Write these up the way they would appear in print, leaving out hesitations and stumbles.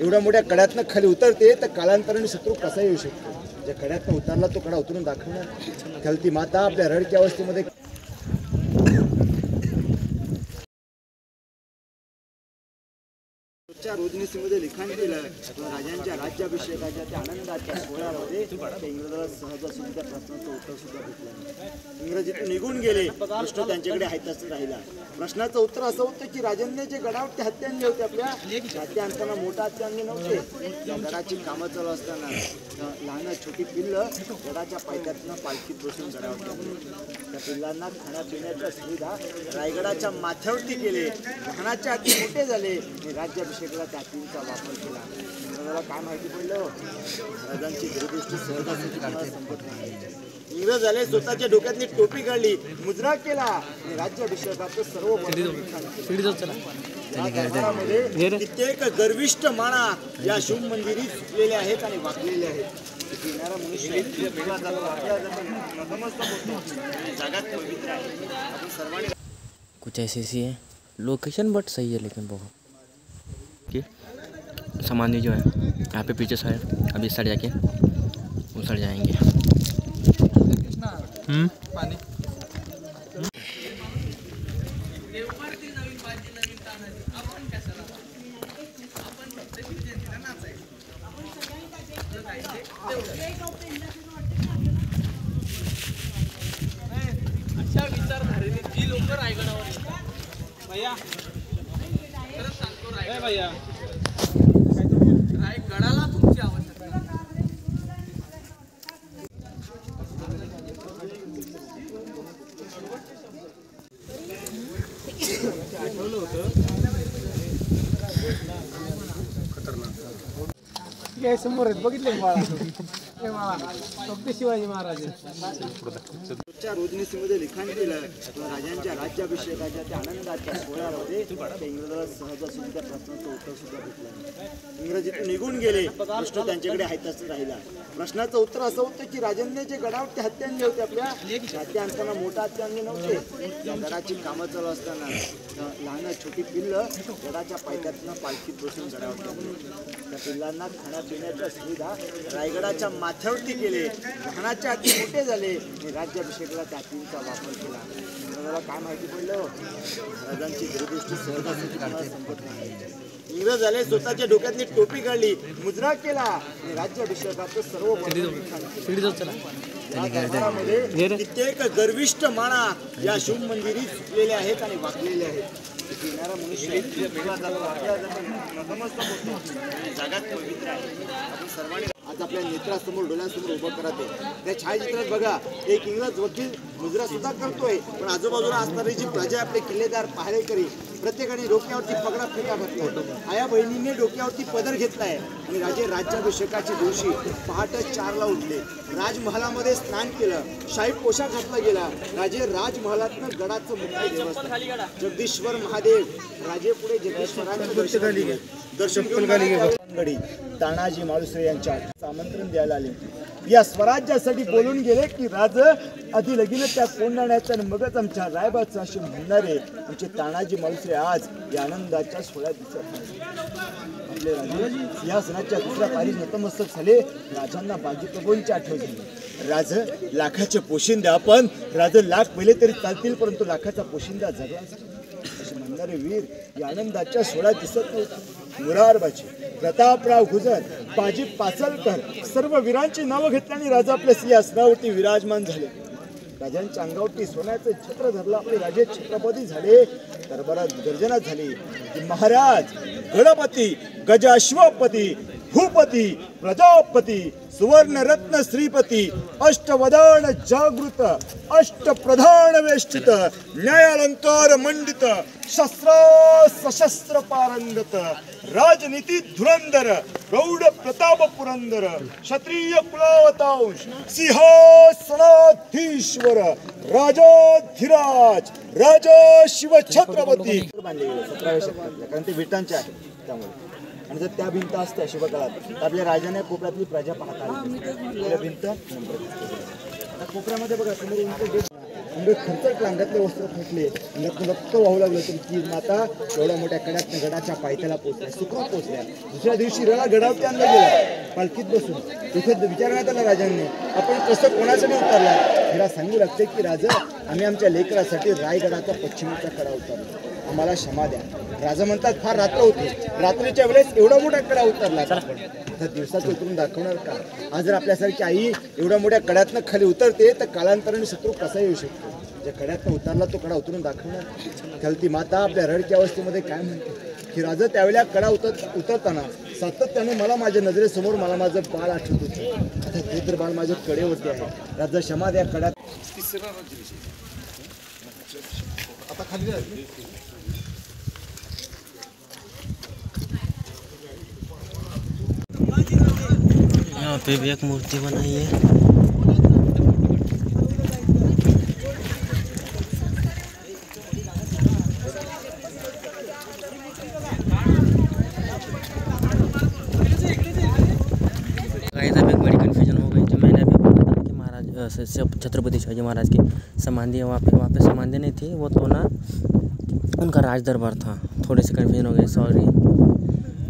एवढ्या मोठ्या कड्यातनं खाली उतरते तर कालांतराने शत्रू कसा येऊ शकतो. ज्या कड्यातनं उतरला तो कडा उतरून दाखवणार. खालती माता आपल्या रडक्या अवस्थेमध्ये रोजनिशीमध्ये लिखाण केलं. राजांच्या राज्याभिषेकाच्या त्या आनंदाच्या सोहळ्यामध्ये इंग्रजाला सहजासुद्धा प्रश्नाचं उत्तर सुद्धा भेटलं. इंग्रजीतून निघून गेले. प्रश्न त्यांच्याकडे आहेत असं राहिला. प्रश्नाचं उत्तर असं होतं की राजांनी जे गडावरती हत्या आणले होते आपल्या हत्या आणताना मोठा हत्या आणले नव्हते. त्या गडाची कामं चालू असताना लहान छोटी पिल्लं गडाच्या पायथ्यातनं पालखीत बसून गडावरती त्या पिल्लांना खाण्यापिण्याच्या सुविधा रायगडाच्या माथ्यावरती केले. लहानाच्या हाती मोठे झाले. राज्याभिषेकाला त्या हातींचा वापर केला. इंग्रजाला काय माहिती पडलं. राजांची दूरदृष्टी सहजासहजी संपत नाही. इंग्रज झाले. स्वतःच्या डोक्यातली टोपी काढली, मुजरा केला आणि राज्याभिषेकाचं सर्व कित्येक गर्विष्ठ माणा या शुभ मंदिरी चुकलेले आहेत आणि वाकलेले आहेत. येणारा मनुष्य जगात पवित्र आहे. आपण सर्वांनी कुछ ऐसी सी है लोकेशन बट सही है लेकिन बहुत कि सामान्य जो है यहाँ पे पीछे से अभी इस साइड जाके उस साइड जाएंगे. पानी अशा विचारधारेने जी लोक रायगडावर येतात भैया खरंच सांगतो रायगडाला तुमची आवश्यकता आठवलं होतं खतरनाक समोर आहेत बघितले फक्त शिवाजी महाराज रोजनिशीमध्ये लिखाण केलं. राजांच्या राज्याभिषेकाच्या त्या आनंदाच्या सोहळ्यामध्ये इंग्रजाला सहजासुद्धा प्रश्नाचं उत्तर सुद्धा भेटलं. इंग्रजीतून निघून गेले. प्रश्न त्यांच्याकडे आहेत असं राहिला. प्रश्नाचं उत्तर असं होतं की राजांनी जे गडावरती हत्या आणले होते आपल्या हत्या आणताना मोठा हत्या आणले नव्हते. त्या गडाची कामं चालू असताना लहान छोटी पिल्लं गडाच्या पायथ्यातनं पालखीत बसून गडावरती त्या पिल्लांना खाण्यापिण्याच्या सुविधा रायगडाच्या माथ्यावरती केले. लहानाच्या हाती मोठे झाले आणि राज्याभिषेकाला त्या हातींचा वापर केला. इंग्रजाला काय माहिती पडलं. राजांची दूरदृष्टी सहजासहजी संपत नाही. इंग्रज झाले. स्वतःच्या डोक्यातली टोपी काढली, मुजरा केला आणि राज्याभिषेकाचं सर्व कित्येक गर्विष्ठ माणा या शुभ मंदिरी चुकलेले आहेत आणि वाकलेले आहेत. येणारा मनुष्य जगात पवित्र आहे. आपण सर्वांनी आज आपल्या नेत्रासमोर डोळ्यासमोर उभं करत आहे. त्या छायाचित्रात बघा एक इंग्रज वकील मुजरा सुद्धा करतोय. पण आजूबाजूला असणारी जी प्रजा आपले किल्लेदार पहारेकरी प्रत्येकाने डोक्यावरती पगडा फेटा घातला. आया बहिणींनी डोक्यावरती पदर घेतलाय आणि राजे राज्याभिषेकाच्या दिवशी पहाटे 4ला उठले. राजमहालामध्ये स्नान केलं. शाही पोशाख घातला गेला. राजे राजमहालातनं गडाचं मुख्य देवस्थान जगदीश्वर महादेव राजे पुढे जगदीश्वरांचं दर्शन घेऊन तानाजी मालुसरे यांच्या आमंत्रण द्यायला आले. या स्वराज्यासाठी बोलून गेले की राज आधी लगीन त्या कोंडाण्याचं आणि मगच आमच्या रायबाचं असे म्हणणारे आमचे तानाजी मालुसरे आज या आनंदाच्या सोहळ्यात दिसत आपले राजे या सणाच्या दुसऱ्या पारी नतमस्तक झाले. राजांना बाजी प्रभूंची आठवण झाली. राज लाखाचे पोशिंदा आपण राज लाख पहिले तरी चालतील परंतु लाखाचा पोशिंदा जगला असे म्हणणारे वीर या आनंदाच्या सोहळ्यात दिसत नव्हते. मुरारबाजी प्रतापराव गुजर बाजी पाचलकर सर्व वीरांची नावं घेतल्याने राजा आपल्या सिंहासनावरती विराजमान झाले. राजांच्या अंगावरती सोन्याचं छत्र धरलं. आपले राजे छत्रपती झाले. दरबारात गर्जना झाली की महाराज गणपती गजाश्वपती भूपती प्रजापती सुवर्णरत्न श्रीपती अष्टवदान जागृत अष्टप्रधान वेष्टित न्यायालंकार मंडित शस्त्र सशस्त्र पारंगत राजनीती धुरंधर प्रौढ प्रताप पुरंदर क्षत्रिय कुलावतांश सिंहासनाधीश्वर राजाधिराज राजा शिव छत्रपती बांधले गेले 17व्या शतकात. कारण ते विटांचे आहे त्यामुळे. आणि जर त्या भिंत असत्या शिवकाळात आपल्या राजाने कोपऱ्यातली प्रजा पाहता आली. भिंत कोपऱ्यामध्ये बघा समोर म्हणजे खरचट अंगातले वस्त्र फुटले, अंगातून रक्त वाहू लागलं, तरी ती माता एवढ्या मोठ्या कड्यातनं गडाच्या पायथ्याला पोहोचल्या, सुखरूप पोहोचल्या. दुसऱ्या दिवशी रळा गडावरती आणला गेला पालखीत बसून. तिथे विचारण्यात आला राजांनी, आपण कसं कोणासाठी उतरला? हिला सांगू लागते की राजा, आम्ही आमच्या लेकरासाठी रायगडाचा पश्चिमेचा कडा उतरलो, आम्हाला क्षमा द्या. राजा म्हणतात, फार रात्र होती, रात्रीच्या वेळेस एवढा मोठा कडा उतरला आपण तर दिवसात उतरून दाखवणार का? आज जर आपल्यासारखी आई एवढ्या मोठ्या कड्यातनं खाली उतरते तर कालांतराने शत्रू कसा येऊ शकतो? ज्या कड्यातनं उतरला तो कडा उतरून दाखवणार. त्याला ती माता आपल्या रडक्या अवस्थेमध्ये काय म्हणते की राजा, त्यावेळेला कडा उतरताना सातत्याने मला माझ्या नजरेसमोर मला माझं बाळ आठवत होतं. आता ते तर बाळ माझ्या कडेवरती आहे. राजा क्षमा द्या, कड्यात आता खाली यहाँ पे भी एक मूर्ति बनाई है। गाइस अब एक बड़ी कन्फ्यूजन हो गई, जो मैंने अभी बोला था कि महाराज छत्रपति शिवाजी महाराज की समाधि है, वहाँ पे समाधि नहीं थी, वो तो ना उनका राज दरबार था। थोड़ी सी कन्फ्यूजन हो गई, सॉरी।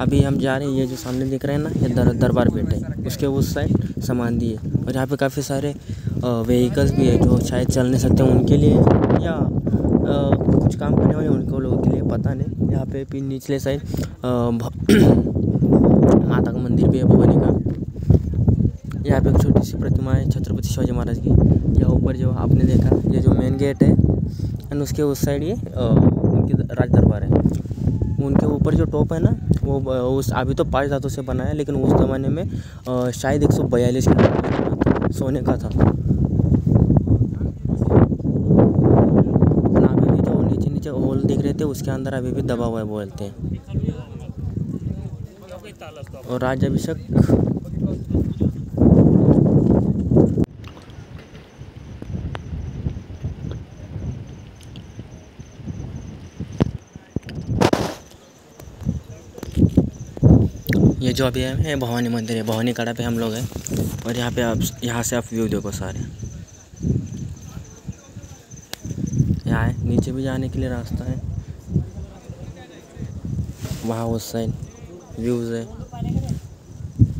अभी हम जा रहे हैं, ये जो सामने दिख रहे हैं ना, ये दरबार पेट है, उसके उस साइड समाधि है। और यहाँ पे काफ़ी सारे व्हीकल्स भी है जो शायद चल नहीं सकते, उनके लिए या कुछ काम करने वाले उनको लोगों के लिए, पता नहीं। यहाँ पे भी निचले साइड माता का मंदिर भी है, भवानी का। यहाँ पे एक छोटी सी प्रतिमा है छत्रपति शिवाजी महाराज की। यहाँ ऊपर जो आपने देखा, ये जो मेन गेट है, एंड उसके उस साइड ये उनकी राज दरबार है। उनके ऊपर जो टॉप है ना, वो उस अभी तो 5 धातु से बना है, लेकिन उस ज़माने में शायद 142 किलो सोने का था। अभी भी जो नीचे नीचे होल दिख रहे थे, उसके अंदर अभी भी दबा हुआ है बोलते हैं। और राज्याभिषेक ये जो अभी है भवानी मंदिर है, भवानी कड़ा पे हम लोग हैं। और यहाँ पे आप यहाँ से आप व्यू देखो सारे। यहाँ है, नीचे भी जाने के लिए रास्ता है, वहाँ उस साइड व्यूज़ है।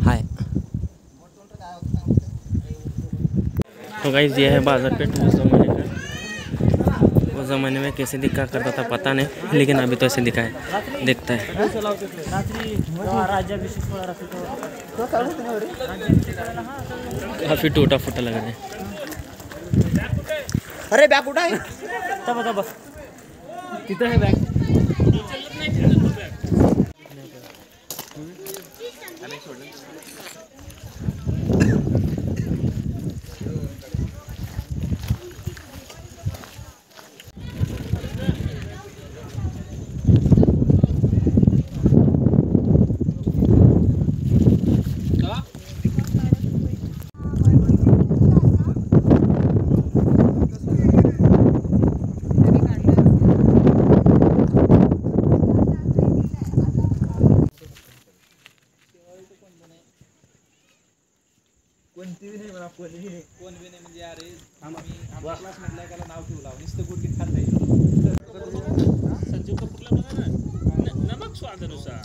हाय तो गाइस, ये है बाजार पेट उस ज़माने का। उस ज़माने में कैसे दिखा करता था पता नहीं, लेकिन अभी तो ऐसे दिखा है, दिखता है। काफ़ी टूटा फूटा लग रहा है। अरे बॅग कुठं आहे? तब तिथं आहे बॅग. कोण बी नाही म्हणजे अरे आम्ही क्लास मधल्या एकाला नाव ठेवला नुसतं गुटगीट खात नाही. संजीव कपूरला बघा ना, नमक स्वादानुसार.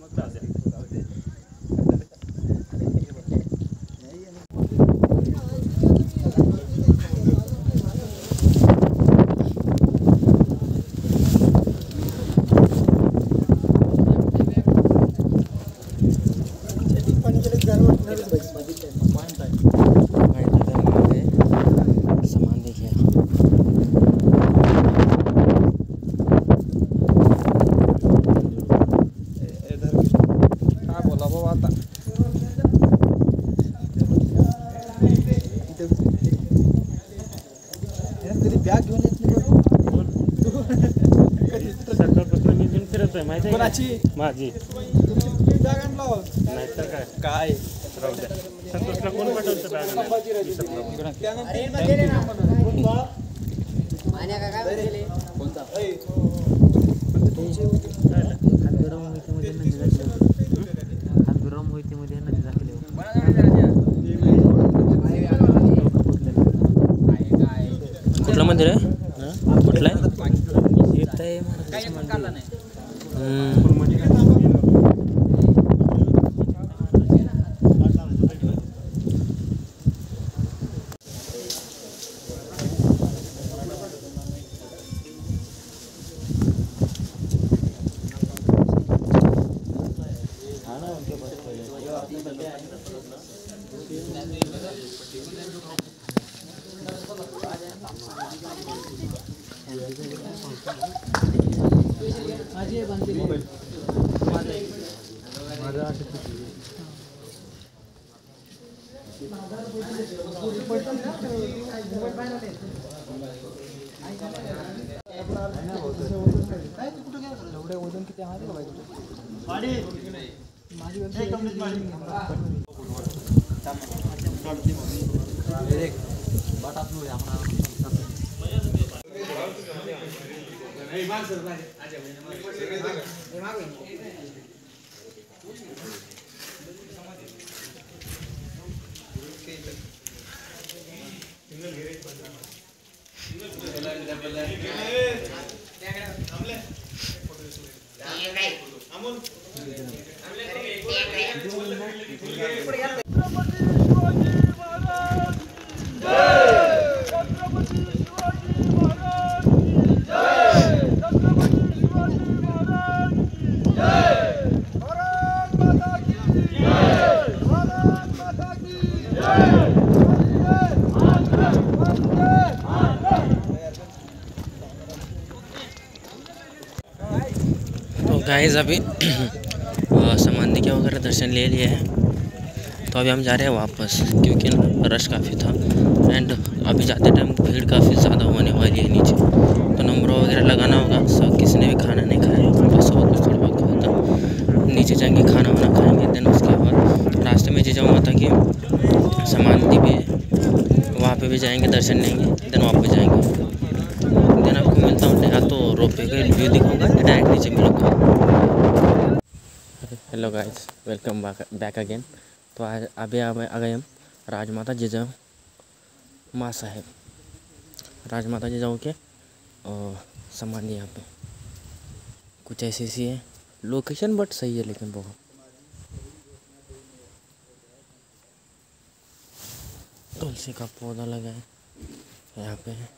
मग जाऊ द्या. माझी बॅग आणला नाही तर काय राहू द्या. संतोषला कोण पाठवतं बॅग? तो गाइस अभी समाधि के वगैरह दर्शन ले लिए हैं, तो अभी हम जा रहे हैं वापस, क्योंकि ना रश काफ़ी था एंड अभी जाते टाइम भीड़ काफ़ी ज़्यादा होने वाली है नीचे, तो नंबर वगैरह लगाना होगा। सब किसी ने भी खाना नहीं खाया, तो सुबह कुछ थोड़ा बहुत खाया था, नीचे जाएंगे खाना वाना खाएंगे, देन उसके बाद रास्ते में जिजाऊ माता की समाधि भी है, वहाँ पे भी जाएंगे, दर्शन लेंगे, देन वापस जाएंगे। देन आपको मिलता हूँ, या तो रोपवे का व्यू दिखाऊंगा या डायरेक्ट नीचे मिलूँगा। Hello guys, welcome back again. तो आज अभी आ गए हम राजमाता जिजाऊ माँ साहेब, राजमाता जिजाऊ के समाधि यहाँ पे कुछ ऐसी है लोकेशन, बट सही है लेकिन बहुत। तुलसी का पौधा लगा है यहाँ पे है।